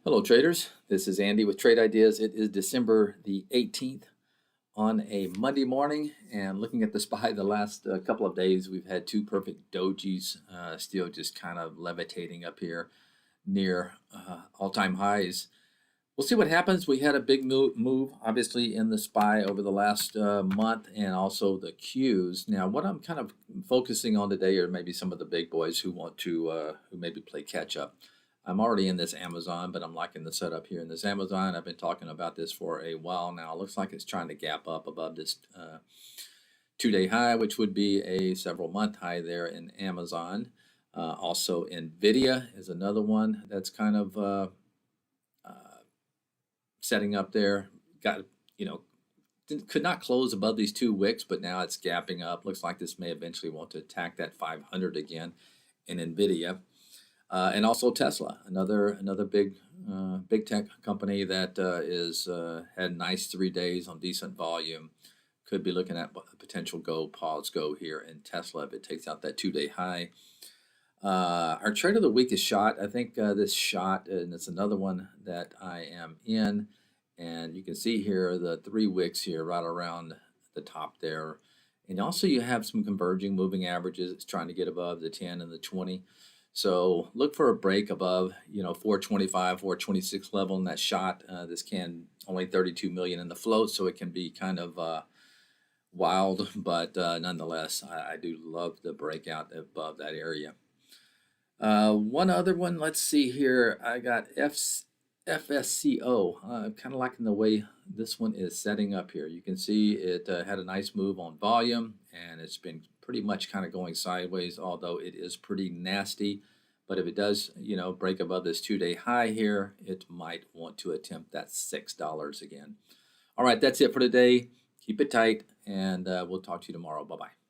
Hello, traders. This is Andy with Trade Ideas. It is December the 18th on a Monday morning, and looking at the SPY the last couple of days, we've had two perfect dojis still just kind of levitating up here near all-time highs. We'll see what happens. We had a big move obviously, in the SPY over the last month, and also the Qs. Now, what I'm kind of focusing on today are maybe some of the big boys who want to who maybe play catch up. I'm already in this Amazon, but I'm liking the setup here in this Amazon. I've been talking about this for a while now. It looks like it's trying to gap up above this two-day high, which would be a several-month high there in Amazon. Also, NVIDIA is another one that's kind of setting up there. Got, could not close above these two wicks, but now it's gapping up. Looks like this may eventually want to attack that 500 again in NVIDIA. And also Tesla, another big tech company that had nice 3 days on decent volume. Could be looking at a potential pause go here in Tesla if it takes out that 2-day high. Our trade of the week is SHOT. I think this SHOT, and it's another one that I am in. And you can see here the 3 wicks here right around the top there. And also you have some converging moving averages. It's trying to get above the 10 and the 20. So look for a break above, 425, 426 level in that SHOT. This can only 32 million in the float, so it can be kind of wild, but nonetheless, I do love the breakout above that area. One other one, let's see here. I got FSCO. Kind of liking the way this one is setting up here. You can see it had a nice move on volume, and it's been pretty much kind of going sideways, although it is pretty nasty. But if it does, break above this 2-day high here, it might want to attempt that $6 again. All right, that's it for today. Keep it tight, and we'll talk to you tomorrow. Bye-bye.